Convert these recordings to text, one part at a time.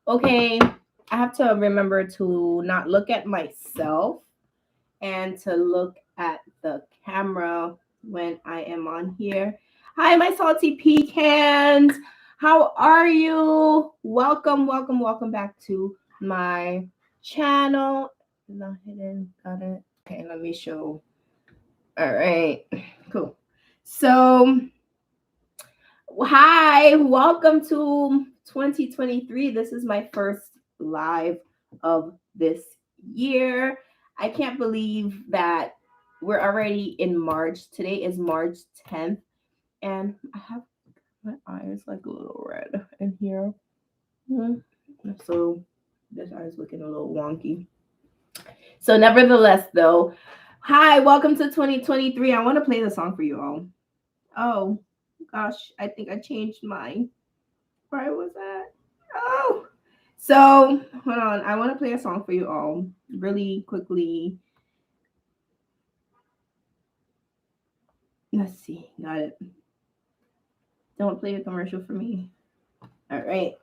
Okay, I have to remember to not look at myself and to look at the camera when I am on here. Hi, my salty pecans. How are you? Welcome back to my channel. Not hidden. Got it. Okay, let me show. All right, cool. So, hi, welcome to 2023. This is my first live of this year. I can't believe that we're already in March. Today is March 10th, and I have my eyes like a little red in here. Mhm. So, this eye is looking a little wonky. So, nevertheless, though, hi, welcome to 2023. I want to play the song for you all. Oh, gosh, I think I changed mine. Where was that? Oh, so hold on. I want to play a song for you all really quickly. Let's see. Got it. Don't play a commercial for me. All right.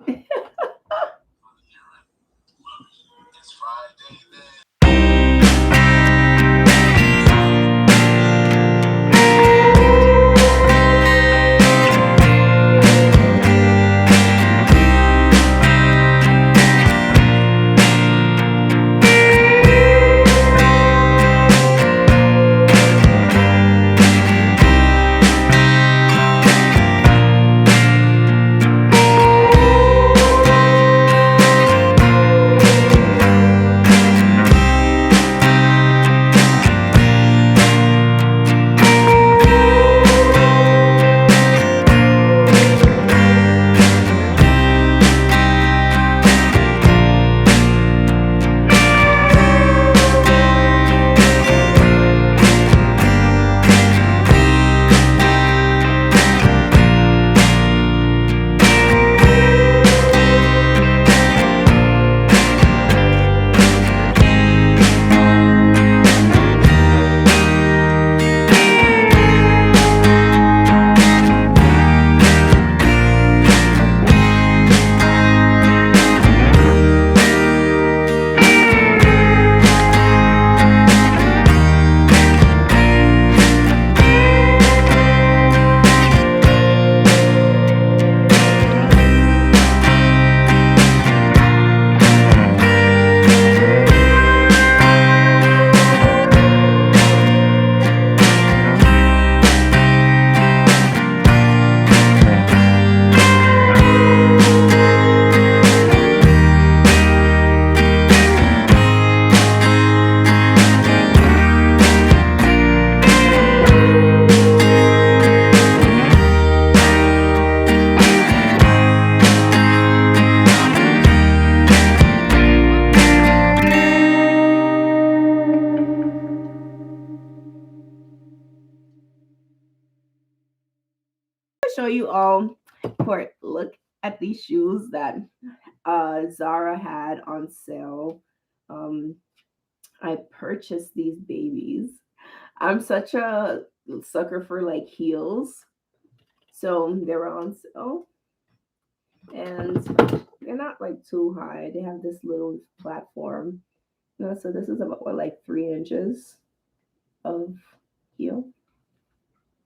Show you all. Look at these shoes that Zara had on sale. Um, I purchased these babies. I'm such a sucker for like heels, so they were on sale, and they're not like too high. They have this little platform. So this is about what, like 3 inches of heel.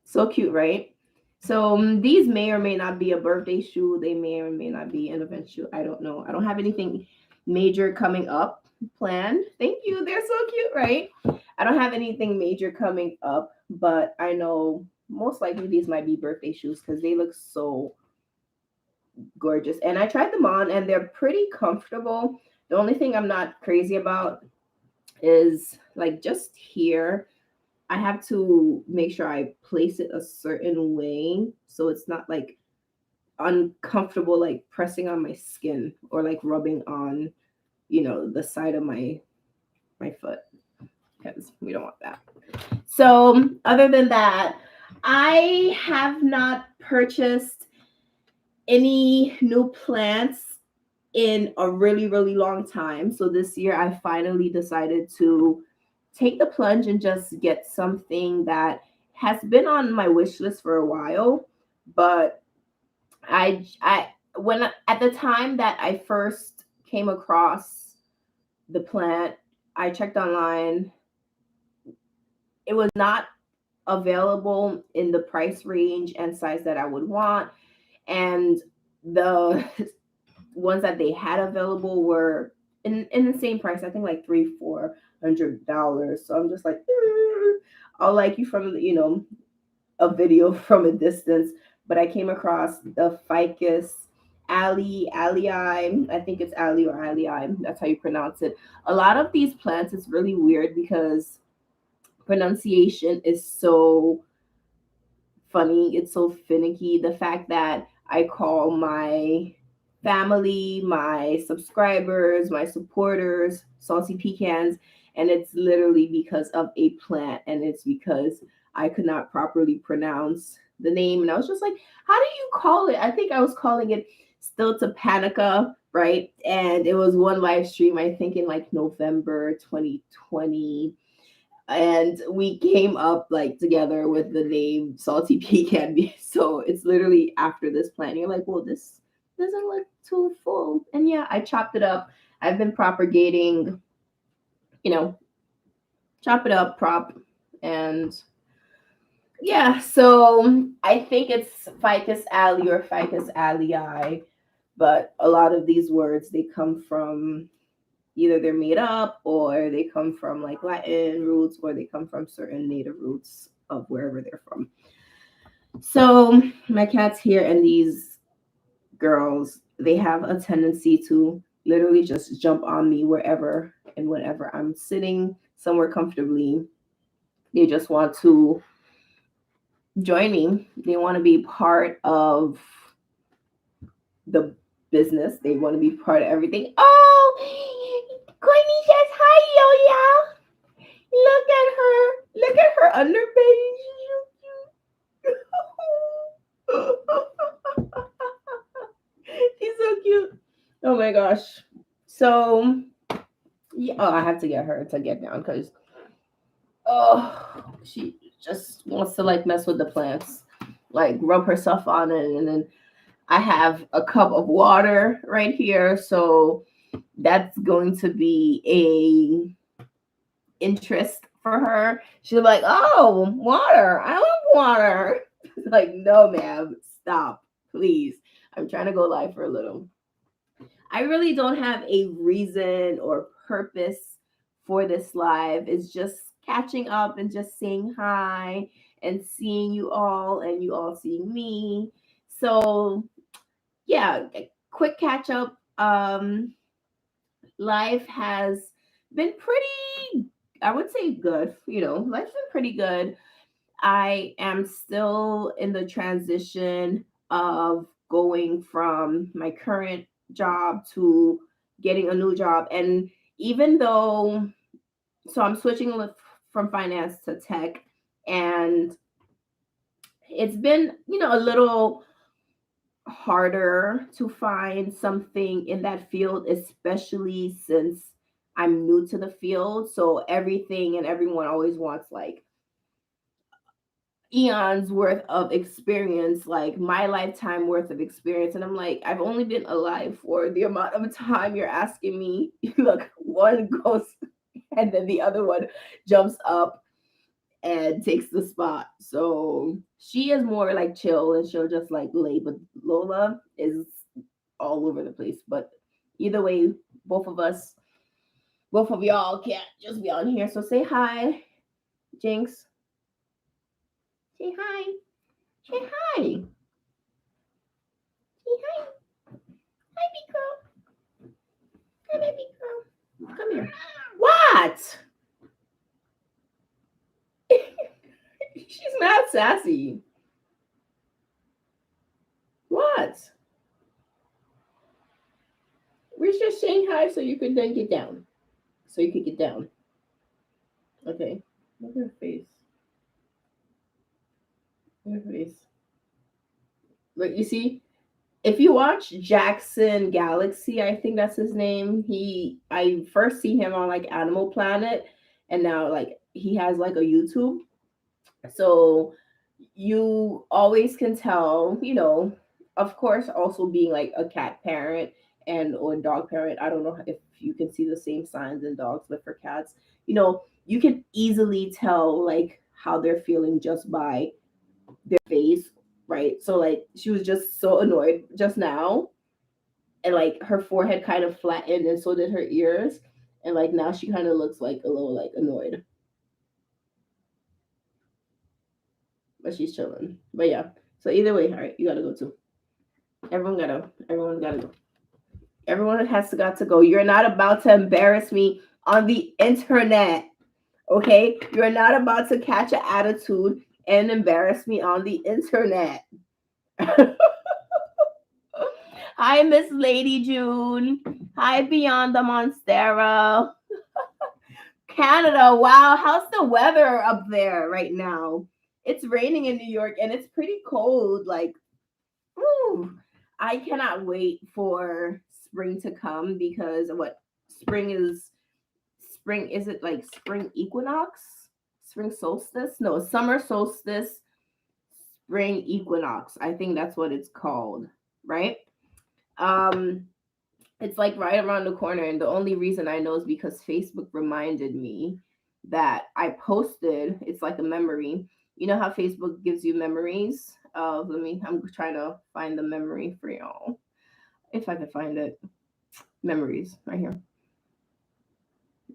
So cute, right? So these may or may not be a birthday shoe. They may or may not be an event shoe. I don't know. I don't have anything major coming up planned. Thank you. They're so cute, right? I don't have anything major coming up, but I know most likely these might be birthday shoes because they look so gorgeous. And I tried them on and they're pretty comfortable. The only thing I'm not crazy about is like just here. I have to make sure I place it a certain way so it's not like uncomfortable, like pressing on my skin or like rubbing on, the side of my foot because we don't want that. So, other than that, I have not purchased any new plants in a really, really long time. So, this year I finally decided to take the plunge and just get something that has been on my wish list for a while, but I when at the time that I first came across the plant. I checked online. It was not available in the price range and size that I would want. And the ones that they had available were in the same price. I think like $300-400. So I'm just like, I'll like you from a video from a distance. But I came across the ficus alii. I think it's ali or alii. That's how you pronounce it. A lot of these plants is really weird because pronunciation is so funny. It's so finicky. The fact that I call my family, my subscribers, my supporters, salty pecans, and it's literally because of a plant, and it's because I could not properly pronounce the name, and I was just like, "How do you call it?" I think I was calling it Stilta panica, right? And it was one live stream, I think in like November 2020, and we came up like together with the name salty pecan. So it's literally after this plant. You're like, well, this doesn't look too full. And yeah, I chopped it up. I've been propagating, you know, chop it up, prop, and yeah. So I think it's ficus ali or ficus alii, but a lot of these words they come from either they're made up or they come from like Latin roots or they come from certain native roots of wherever they're from. So my cat's here, and these girls, they have a tendency to literally just jump on me wherever and whenever I'm sitting somewhere comfortably. They just want to join me. They want to be part of the business. They want to be part of everything. Oh, Courtney says hi, Lola. Look at her underbelly. She's so cute. Oh my gosh. So yeah, oh, I have to get her to get down because she just wants to like mess with the plants, like rub herself on it, and then I have a cup of water right here, so that's going to be a interest for her. She's like, "Oh, water! I love water." Like, no, ma'am, stop, please. I'm trying to go live for a little. I really don't have a reason or purpose for this live. It's just catching up and just saying hi and seeing you all and you all seeing me. So yeah, a quick catch up. Life has been pretty, I would say good. Life's been pretty good. I am still in the transition of going from my current job to getting a new job. And even though, so I'm switching from finance to tech, and it's been, a little harder to find something in that field, especially since I'm new to the field. So everything and everyone always wants like eons worth of experience, like my lifetime worth of experience. And I'm like, I've only been alive for the amount of time you're asking me. Look, one goes and then the other one jumps up and takes the spot. So she is more like chill and she'll just like lay, but Lola is all over the place. But either way, both of y'all can't just be on here. So say hi, Jinx. Say hi. Say hi. Say hi. Hi, big girl. Hi, baby girl. Come here. What? She's mad sassy. What? We're just saying hi so you could then get down. So you could get down. Okay. Look at her face. Look at her face. Look, you see, if you watch Jackson Galaxy, I think that's his name. I first see him on like Animal Planet, and now like he has like a YouTube. So you always can tell, of course, also being like a cat parent and or dog parent. I don't know if you can see the same signs in dogs, but for cats, you know, you can easily tell like how they're feeling just by their face, right? So like she was just so annoyed just now, and like her forehead kind of flattened, and so did her ears, and like now she kind of looks like a little like annoyed, but she's chilling. But yeah, so either way, all right, you gotta go too. Everyone's gotta go. Everyone has to got to go. You're not about to embarrass me on the internet. Okay? You're not about to catch an attitude and embarrass me on the internet. Hi, Miss Lady June. Hi, Beyond the Monstera. Canada. Wow, how's the weather up there right now? It's raining in New York and it's pretty cold. Like, ooh, I cannot wait for spring to come because what spring is spring is it like spring equinox? Spring solstice? No, summer solstice, spring equinox. I think that's what it's called, right? Um it's like right around the corner, and the only reason I know is because Facebook reminded me that I posted, it's like a memory. You know how Facebook gives you memories of, I'm trying to find the memory for y'all if I can find it. Memories right here.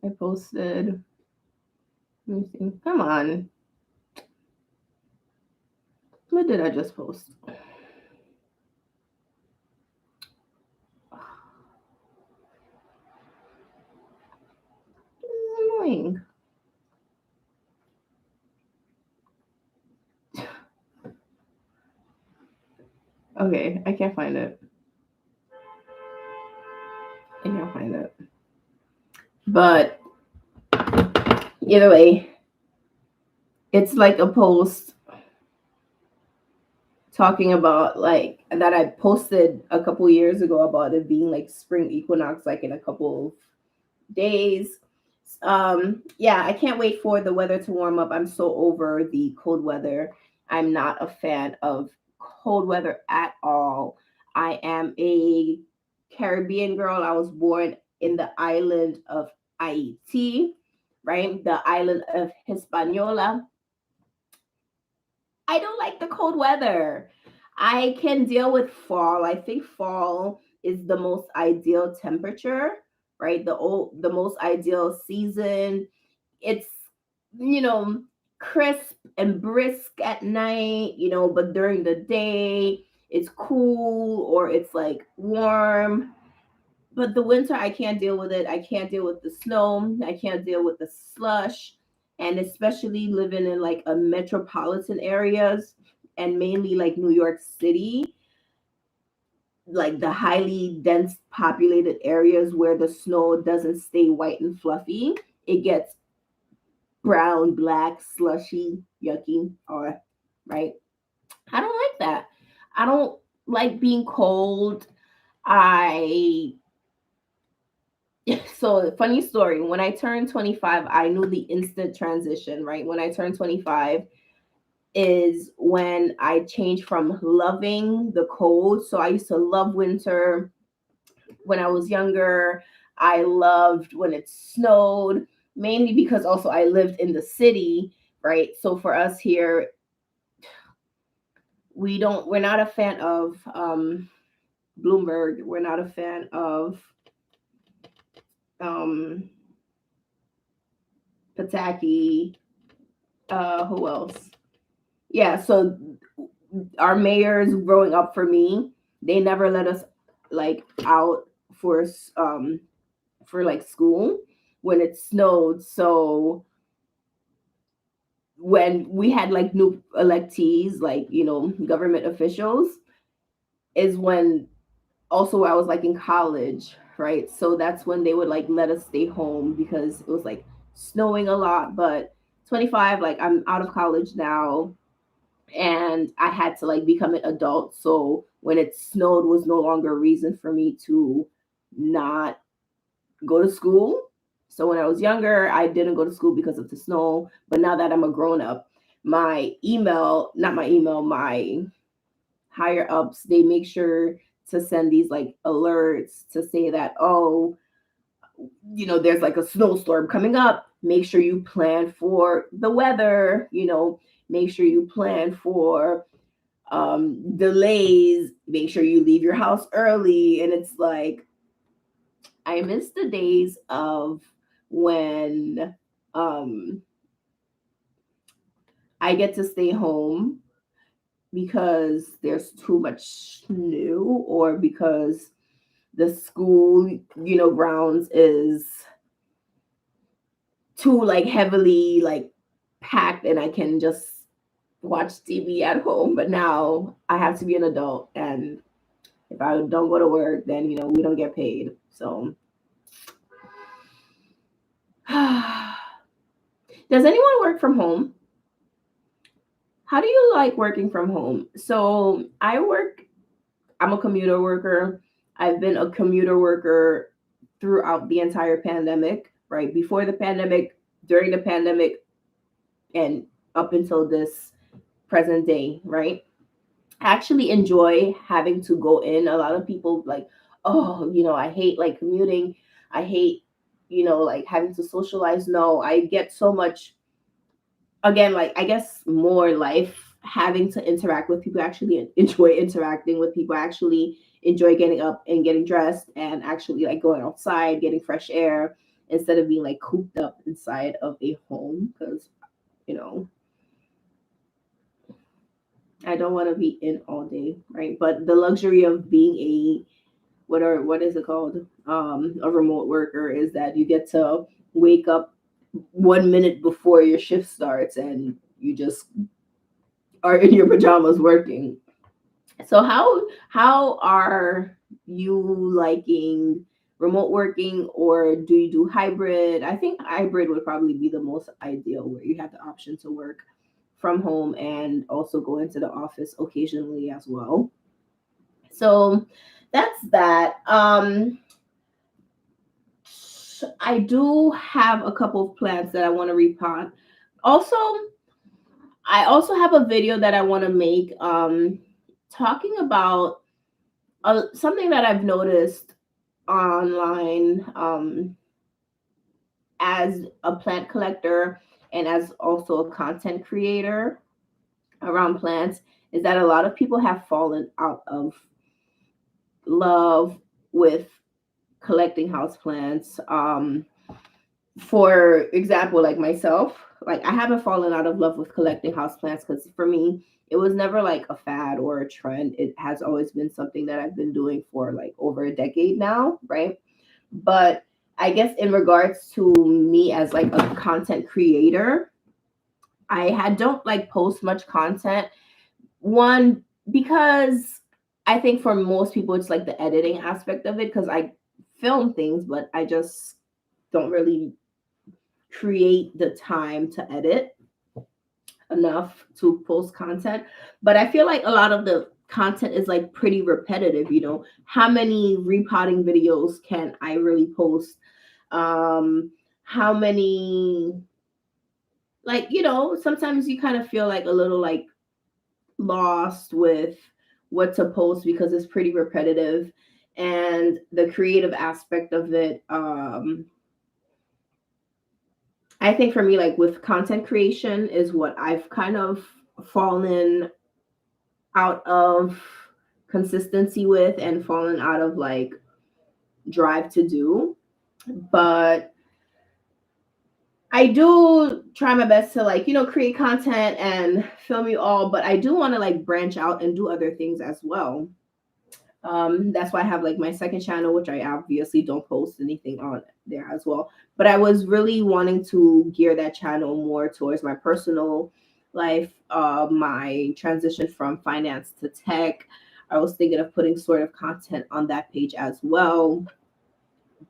I posted. Let me see. Come on. What did I just post? This is annoying. Okay, I can't find it. I can't find it. But either way, it's like a post talking about like that I posted a couple years ago about it being like spring equinox, like in a couple of days. Yeah, I can't wait for the weather to warm up. I'm so over the cold weather. I'm not a fan of cold weather at all. I am a Caribbean girl. I was born in the island of Haiti, right? The island of Hispaniola. I don't like the cold weather. I can deal with fall. I think fall is the most ideal temperature, right? The most ideal season. It's you know crisp and brisk at night, but during the day it's cool or it's like warm. But the winter, I can't deal with it. I can't deal with the snow. I can't deal with the slush. And especially living in like a metropolitan areas and mainly like New York City, like the highly dense populated areas where the snow doesn't stay white and fluffy. It gets brown, black, slushy, yucky, or right. I don't like that. I don't like being cold. I So funny story, when I turned 25, I knew the instant transition, right? When I turned 25 is when I changed from loving the cold. So I used to love winter when I was younger. I loved when it snowed, mainly because also I lived in the city, right? So for us here, we're not a fan of Bloomberg. We're not a fan of um Pataki. Who else? Yeah, so our mayors growing up for me, they never let us like out for like school when it snowed. So when we had like new electees, like government officials, is when also I was like in college, right? So that's when they would like let us stay home because it was like snowing a lot. But 25, like I'm out of college now, and I had to like become an adult. So when it snowed was no longer a reason for me to not go to school. So when I was younger, I didn't go to school because of the snow. But now that I'm a grown up, not my email, my higher ups, they make sure to send these like alerts to say that, oh, there's like a snowstorm coming up. Make sure you plan for the weather, make sure you plan for delays, make sure you leave your house early. And it's like, I miss the days of when um, I get to stay home because there's too much snow or because the school, grounds is too like heavily like packed and I can just watch TV at home. But now I have to be an adult, and if I don't go to work, then we don't get paid. So does anyone work from home? How do you like working from home? So I'm a commuter worker. I've been a commuter worker throughout the entire pandemic, right? Before the pandemic, during the pandemic, and up until this present day, right? I actually enjoy having to go in. A lot of people like, oh, I hate like commuting. I hate, like having to socialize. No, I get so much, again, like I guess more life having to interact with people. I actually enjoy interacting with people. I actually enjoy getting up and getting dressed and actually like going outside, getting fresh air instead of being like cooped up inside of a home because, you know, I don't want to be in all day, right? But the luxury of being what is it called? A remote worker is that you get to wake up 1 minute before your shift starts and you just are in your pajamas working. So how are you liking remote working, or do you do hybrid? I think hybrid would probably be the most ideal, where you have the option to work from home and also go into the office occasionally as well. So that's that. I do have a couple of plants that I want to repot. Also, I also have a video that I want to make talking about something that I've noticed online as a plant collector and as also a content creator around plants, is that a lot of people have fallen out of love with collecting house plants. For example, like myself, like I haven't fallen out of love with collecting houseplants because for me, it was never like a fad or a trend. It has always been something that I've been doing for like over a decade now, right? But I guess in regards to me as like a content creator, don't like post much content. One, because I think for most people it's like the editing aspect of it, because I film things, but I just don't really create the time to edit enough to post content. But I feel like a lot of the content is like pretty repetitive. How many repotting videos can I really post? How many, like, sometimes you kind of feel like a little like lost with what to post because it's pretty repetitive, and the creative aspect of it. I think for me, like with content creation, is what I've kind of fallen out of consistency with and fallen out of like drive to do. But I do try my best to like, create content and film you all, but I do want to like branch out and do other things as well. That's why I have like my second channel, which I obviously don't post anything on there as well. But I was really wanting to gear that channel more towards my personal life, my transition from finance to tech. I was thinking of putting sort of content on that page as well.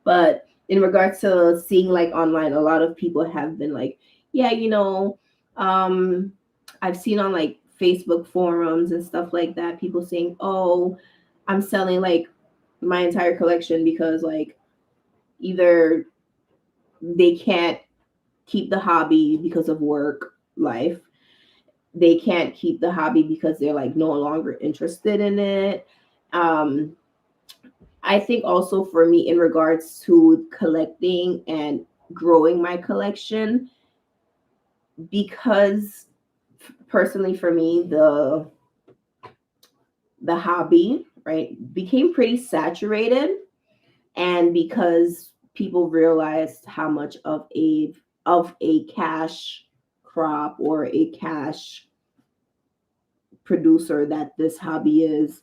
But in regards to seeing like online, a lot of people have been like, yeah, I've seen on like Facebook forums and stuff like that, people saying, oh, I'm selling like my entire collection because like either they can't keep the hobby because of work life, they can't keep the hobby because they're like no longer interested in it. I think also for me, in regards to collecting and growing my collection, because personally for me, the hobby, right, became pretty saturated, and because people realized how much of a cash crop or a cash producer that this hobby is,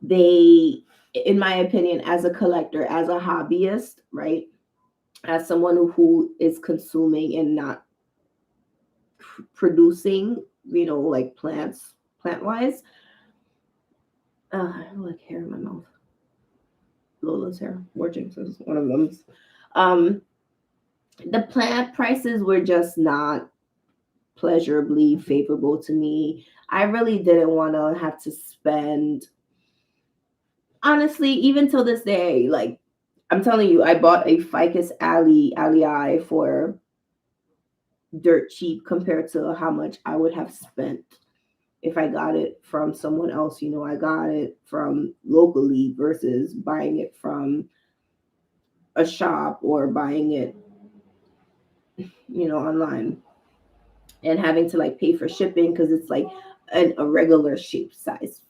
they, in my opinion, as a collector, as a hobbyist, right, as someone who is consuming and not producing, like plant wise. I like hair in my mouth. Lola's hair, or James's, one of them. Um, the plant prices were just not pleasurably favorable to me. I really didn't want to have to spend, honestly, even till this day, like I'm telling you, I bought a ficus alii for dirt cheap compared to how much I would have spent if I got it from someone else. I got it from locally versus buying it from a shop or buying it, online, and having to like pay for shipping because it's like a regular shape size,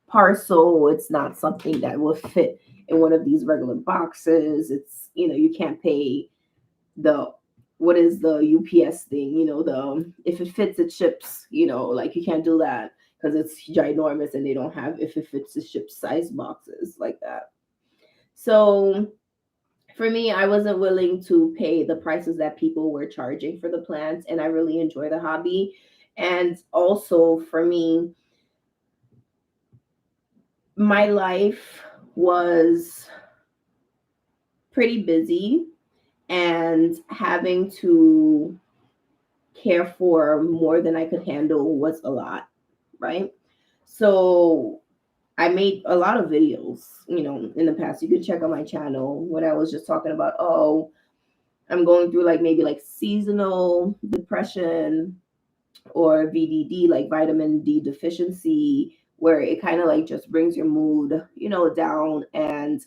parcel. It's not something that will fit in one of these regular boxes. It's, you can't pay the, what is the UPS thing, the, if it fits it ships, like you can't do that because it's ginormous and they don't have if it fits the ship size boxes like that. So for me, I wasn't willing to pay the prices that people were charging for the plants, and I really enjoy the hobby. And also for me, my life was pretty busy, and having to care for more than I could handle was a lot, right? So I made a lot of videos, in the past. You could check out my channel when I was just talking about, oh, I'm going through like maybe like seasonal depression or VDD, like vitamin D deficiency, where it kind of like just brings your mood, down. And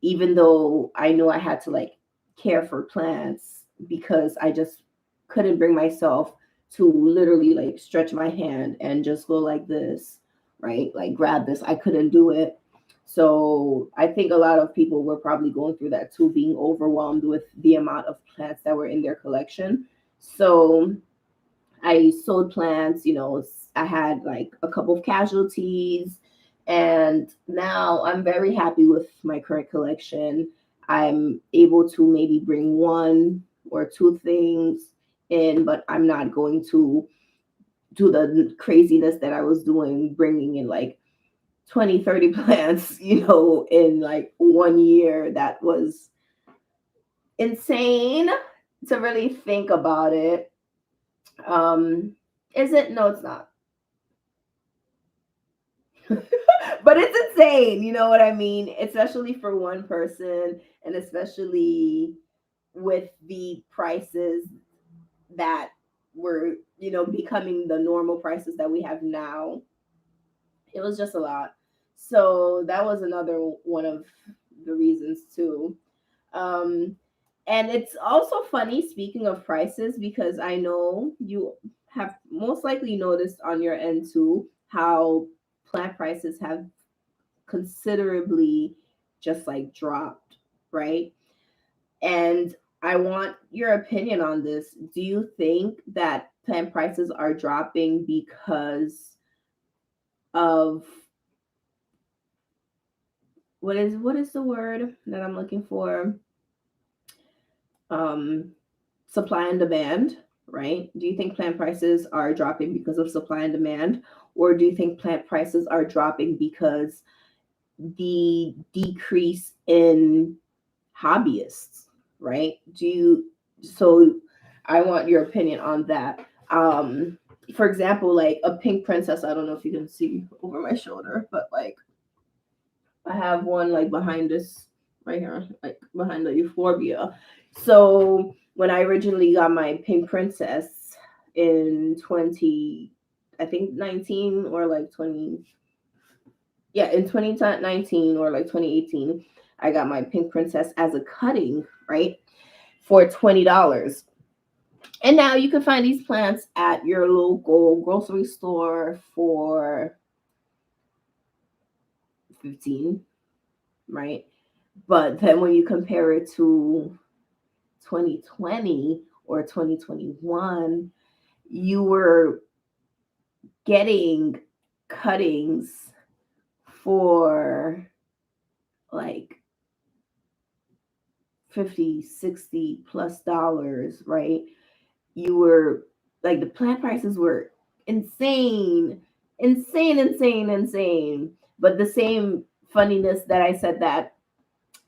even though I know I had to like care for plants because I just couldn't bring myself to literally like stretch my hand and just go like this, right? Like grab this. I couldn't do it. So I think a lot of people were probably going through that too, being overwhelmed with the amount of plants that were in their collection. So I sold plants, I had like a couple of casualties, and now I'm very happy with my current collection. I'm able to maybe bring one or two things in, but I'm not going to do the craziness that I was doing, bringing in like 20, 30 plants, in like 1 year. That was insane to really think about it. Is it? No, it's not. But it's insane, you know what I mean? Especially for one person, and especially with the prices that were, becoming the normal prices that we have now. It was just a lot. So that was another one of the reasons too. Um, and it's also funny, speaking of prices, because I know you have most likely noticed on your end too how plant prices have considerably just like dropped, right? And I want your opinion on this. Do you think that plant prices are dropping because of what is the word that I'm looking for? Um, supply and demand, right? Do you think plant prices are dropping because of supply and demand, or do you think plant prices are dropping because the decrease in hobbyists, right? So I want your opinion on that. For example, like a pink princess, I don't know if you can see over my shoulder, but like I have one like behind this right here, like behind the euphorbia. So when I originally got my pink princess in 20, I think 19 or like 20, yeah, in 2019 or like 2018, I got my pink princess as a cutting, right? For $20. And now you can find these plants at your local grocery store for 15, right? But then when you compare it to 2020 or 2021, you were getting cuttings for like 50, 60 plus dollars, right? You were like, the plant prices were insane, insane. But the same funniness that I said that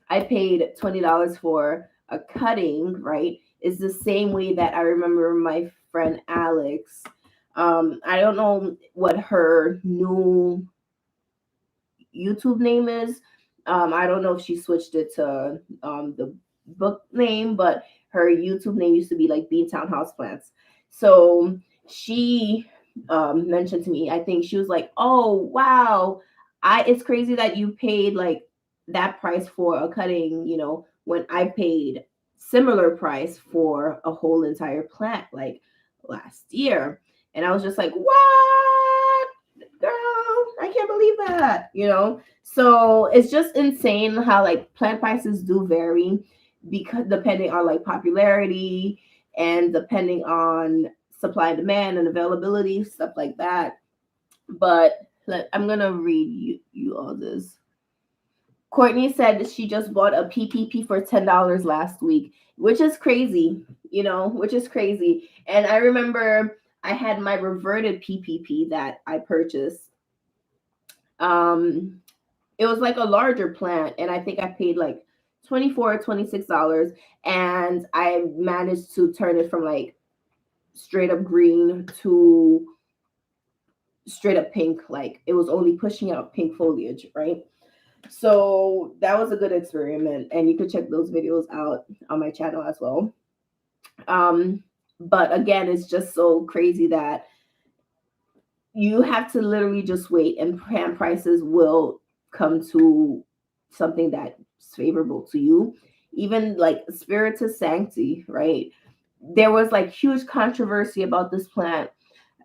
I paid $20 for a cutting, right, is the same way that I remember my friend Alex. I don't know what her new YouTube name is. I don't know if she switched it to the book name, but her YouTube name used to be like Beantown Houseplants. So she mentioned to me, I think she was like, "Oh wow, I it's crazy that you paid like that price for a cutting, when I paid similar price for a whole entire plant like last year." And I was just like, "What? Girl, I can't believe that. So it's just insane how like plant prices do vary, because depending on like popularity and depending on supply and demand and availability, stuff like that. But I'm gonna read you all this. Courtney said that she just bought a PPP for $10 last week, which is crazy, which is crazy. And I remember I had my reverted PPP that I purchased. um it was like a larger plant, and I think I paid like 24 $26, and I managed to turn it from like straight up green to straight up pink. Like it was only pushing out pink foliage, right? So that was a good experiment, and you could check those videos out on my channel as well. um but again, it's just so crazy that you have to literally just wait, and plant prices will come to something that's favorable to you. Even like Spiritus Sancti, right? There was like huge controversy about this plant,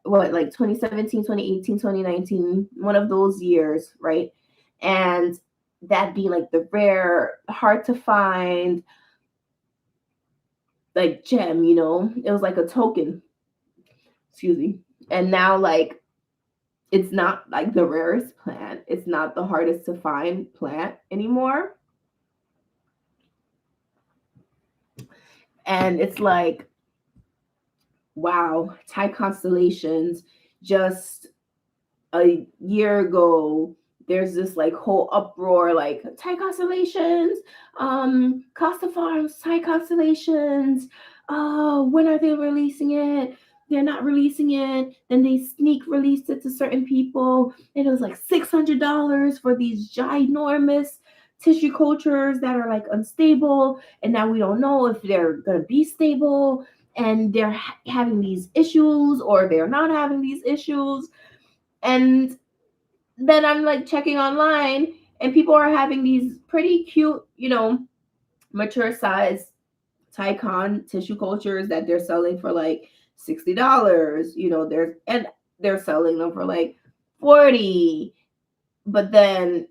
what, like 2017, 2018, 2019, one of those years, right? And that being like the rare, hard to find like gem, it was like a token, excuse me. And now, like, it's not like the rarest plant. It's not the hardest to find plant anymore. And it's like, wow, Thai constellations, just a year ago, there's this like whole uproar, like Thai constellations, Costa Farms, Thai constellations. Oh, when are they releasing it? They're not releasing it. Then they sneak released it to certain people, and it was like $600 for these ginormous tissue cultures that are like unstable, and now we don't know if they're gonna be stable, and they're having these issues or they're not having these issues. And then I'm like checking online, and people are having these pretty cute, mature size Tycon tissue cultures that they're selling for like $60. They're selling them for like 40. But then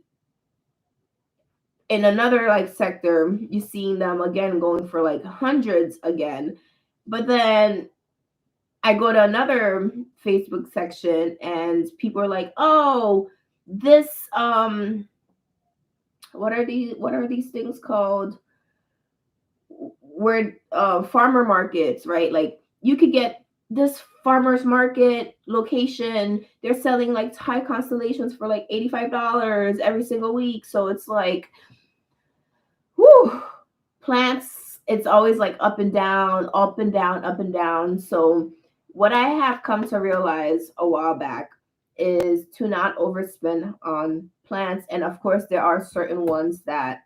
in another like sector, you're seeing them again going for like hundreds again. But then I go to another Facebook section, and people are like, "Oh, this what are these things called? Where farmer markets, right? Like you could get this farmers market location. They're selling like Thai constellations for like $85 every single week. So it's like, whew, plants, it's always like up and down, up and down, up and down. So what I have come to realize a while back is to not overspend on plants. And of course, there are certain ones that,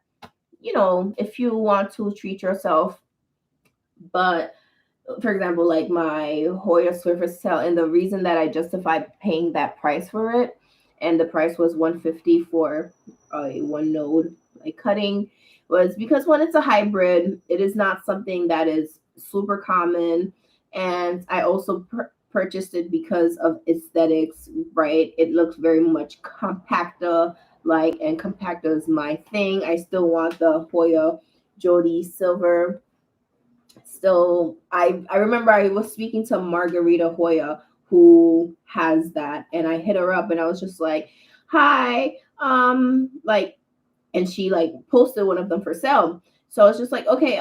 if you want to treat yourself. But for example, like my Hoya Swiffer cell, and the reason that I justified paying that price for it and the price was 150 for a one node like cutting. Was because when it's a hybrid, it is not something that is super common, and I also purchased it because of aesthetics. Right, it looks very much compactor like, and compactor is my thing. I still want the Hoya Jody silver. Still, I remember I was speaking to Margarita Hoya who has that, and I hit her up and I was just like, hi, like, and she like posted one of them for sale. So it's just like, okay,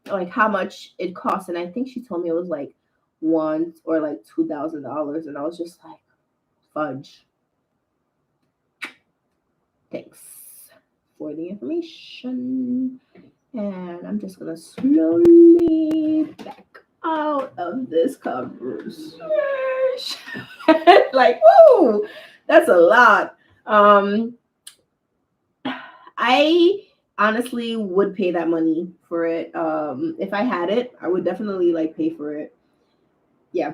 like how much it costs, and I think she told me it was like one or like $2,000, and I was just like, fudge. Thanks for the information. And I'm just gonna slowly back out of this conversation. Like, whoa, that's a lot. I honestly would pay that money for it. If I had it, I would definitely like pay for it. Yeah.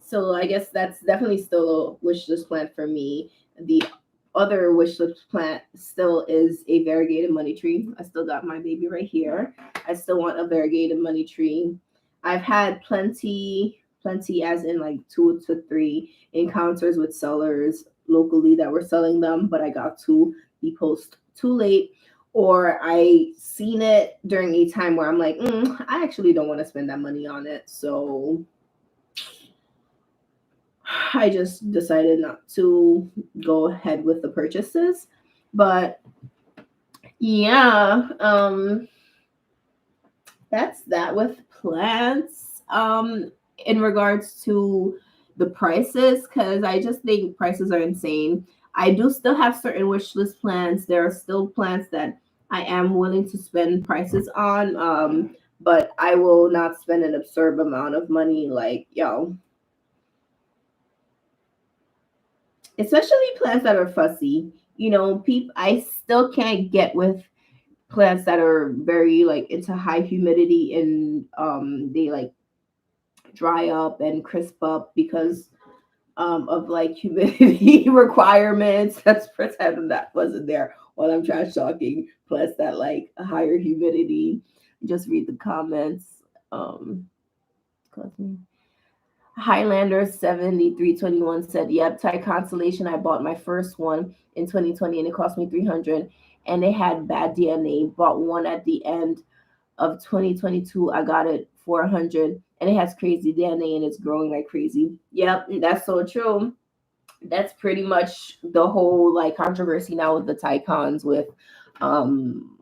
So I guess that's definitely still a wish list plant for me. The other wish list plant still is a variegated money tree. I still got my baby right here. I still want a variegated money tree. I've had plenty as in like 2 to 3 encounters with sellers locally that were selling them, but I got to the post too late, or I seen it during a time where I'm like, I actually don't want to spend that money on it. So I just decided not to go ahead with the purchases. But yeah, that's that with plants. In regards to the prices, because I just think prices are insane. I do still have certain wish list plants. There are still plants that I am willing to spend prices on. But I will not spend an absurd amount of money. Like, especially plants that are fussy. People, I still can't get with plants that are very like into high humidity, and they like dry up and crisp up because of like humidity requirements. Let's pretend that wasn't there while I'm trash talking plants that like a higher humidity. Just read the comments. um Highlander 7321 said, "Yep, Thai Constellation. I bought my first one in 2020 and it cost me 300, and it had bad DNA. Bought one at the end of 2022. I got it 400 and it has crazy DNA and it's growing like crazy." Yep, that's so true. That's pretty much the whole like controversy now with the Tycons with um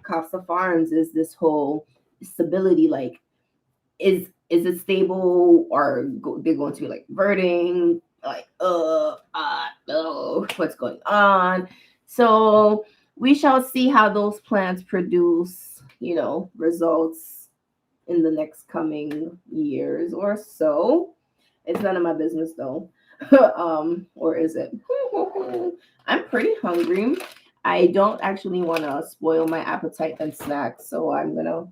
Costa Farms, is this whole stability, like, is it stable, or they're going to be like verting, like what's going on. So we shall see how those plants produce results in the next coming years or so. It's none of my business though. Or is it? I'm pretty hungry. I don't actually want to spoil my appetite and snacks, so I'm gonna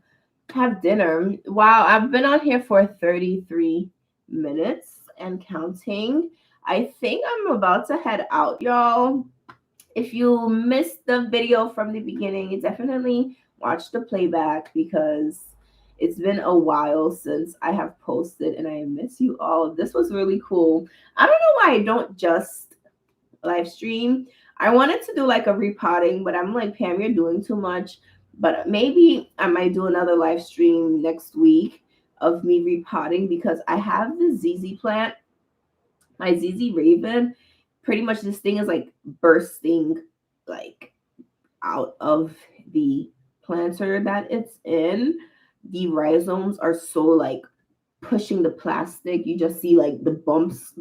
have dinner. Wow, I've been on here for 33 minutes and counting. I think I'm about to head out, y'all. If you missed the video from the beginning, definitely watch the playback because it's been a while since I have posted and I miss you all. This was really cool. I don't know why I don't just live stream. I wanted to do like a repotting, but I'm like, Pam, you're doing too much. But maybe I might do another live stream next week of me repotting because I have the ZZ plant, my ZZ Raven. Pretty much this thing is like bursting like out of the planter that it's in. The rhizomes are so like pushing the plastic. You just see like the lumps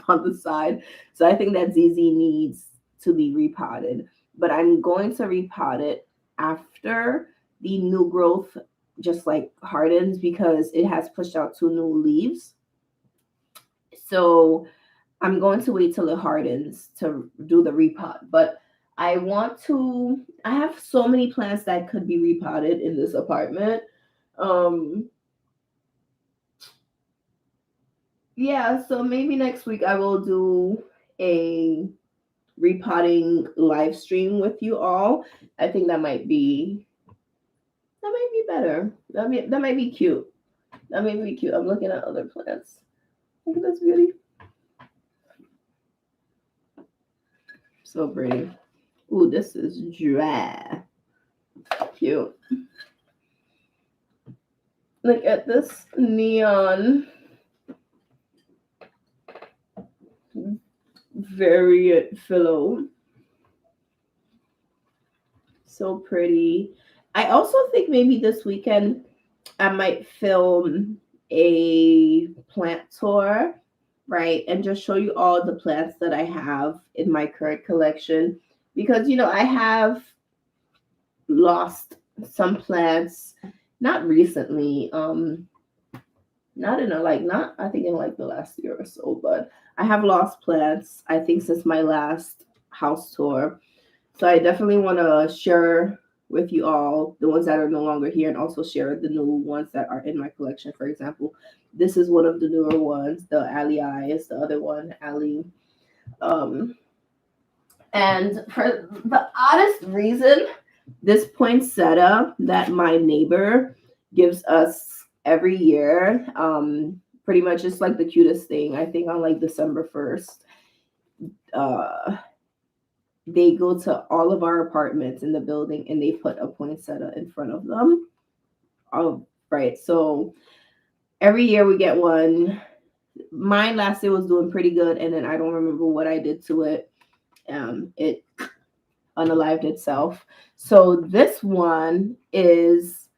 on the side. So I think that ZZ needs to be repotted. But I'm going to repot it after the new growth just like hardens because it has pushed out 2 new leaves. So I'm going to wait till it hardens to do the repot. But I have so many plants that could be repotted in this apartment. Um, yeah, so maybe next week I will do a repotting live stream with you all. I think that might be better. That might be cute. That might be cute. I'm looking at other plants. Look at this beauty. So pretty. Ooh, this is dry. Cute. Look at this neon variant philo. So pretty. I also think maybe this weekend I might film a plant tour, right? And just show you all the plants that I have in my current collection. Because, I have lost some plants, not recently, not in a like, not, I think in like the last year or so, but I have lost plants, I think, since my last house tour. So I definitely want to share with you all the ones that are no longer here and also share the new ones that are in my collection. For example, this is one of the newer ones. The Ali is the other one, Ali. Um, and for the oddest reason, this poinsettia that my neighbor gives us every year, pretty much just like the cutest thing, I think on like December 1st. Uh, they go to all of our apartments in the building and they put a poinsettia in front of them. Oh, right. So every year we get one. Mine last year was doing pretty good, and then I don't remember what I did to it. It unalived itself. So this one is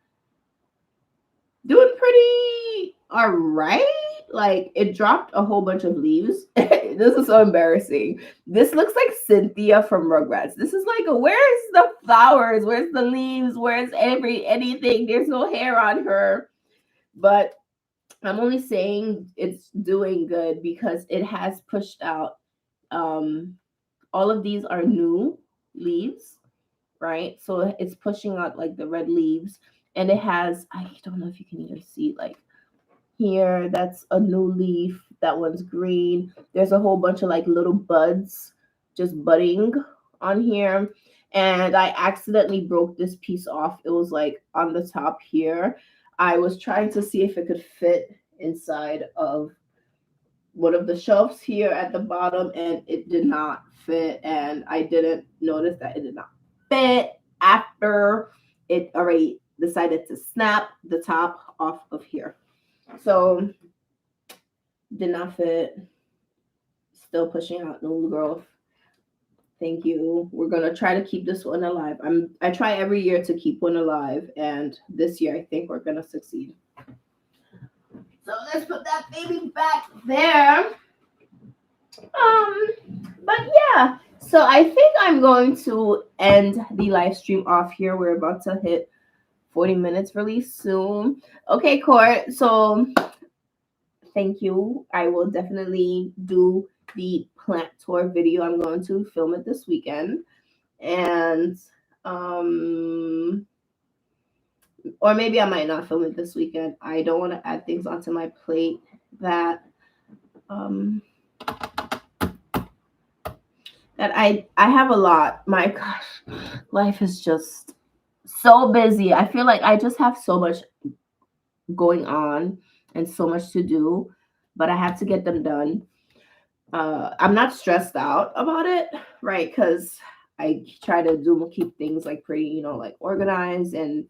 doing pretty all right. Like, it dropped a whole bunch of leaves. This is so embarrassing. This looks like Cynthia from Rugrats. This is like, where's the flowers? Where's the leaves? Where's anything? There's no hair on her. But I'm only saying it's doing good because it has pushed out. All of these are new leaves, right? So it's pushing out like the red leaves, and it has, I don't know if you can even see, like, here, that's a new leaf. That one's green. There's a whole bunch of like little buds just budding on here. And I accidentally broke this piece off. It was like on the top here. I was trying to see if it could fit inside of one of the shelves here at the bottom, and it did not fit. And I didn't notice that it did not fit after it already decided to snap the top off of here. So did not fit. Still pushing out new growth. Thank you. We're gonna try to keep this one alive. I try every year to keep one alive, and this year I think we're gonna succeed. So let's put that baby back there. But yeah. So I think I'm going to end the live stream off here. We're about to hit 40 minutes really soon. Okay, Court. So thank you. I will definitely do the plant tour video. I'm going to film it this weekend. And or maybe I might not film it this weekend. I don't want to add things onto my plate that that I have a lot. My gosh, life is just so busy. I feel like I just have so much going on and so much to do, but I have to get them done. I'm not stressed out about it, right? Because I try to keep things like pretty, like organized and,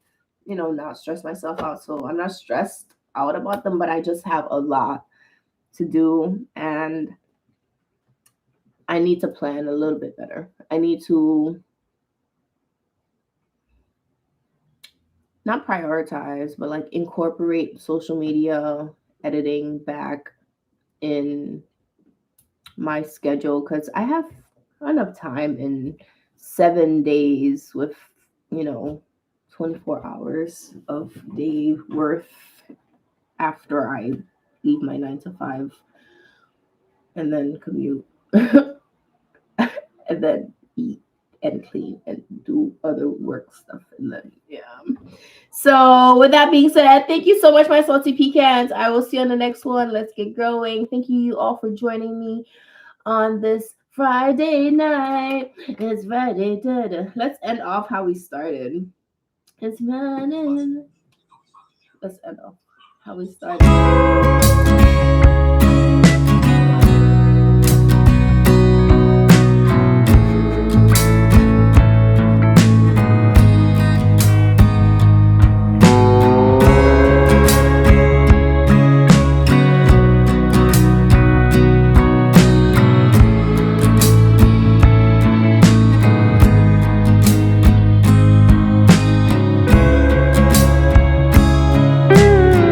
not stress myself out. So I'm not stressed out about them, but I just have a lot to do, and I need to plan a little bit better. I need to not prioritize, but like incorporate social media editing back in my schedule, because I have enough time in 7 days with, 24 hours of day worth after I leave my 9 to 5 and then commute and then eat and clean and do other work stuff. And then, yeah. So with that being said, thank you so much, my salty pecans. I will see you on the next one. Let's get growing. Thank you all for joining me on this Friday night. It's Friday. Da, da. Let's end off how we started. It's running. Let's end off how we started.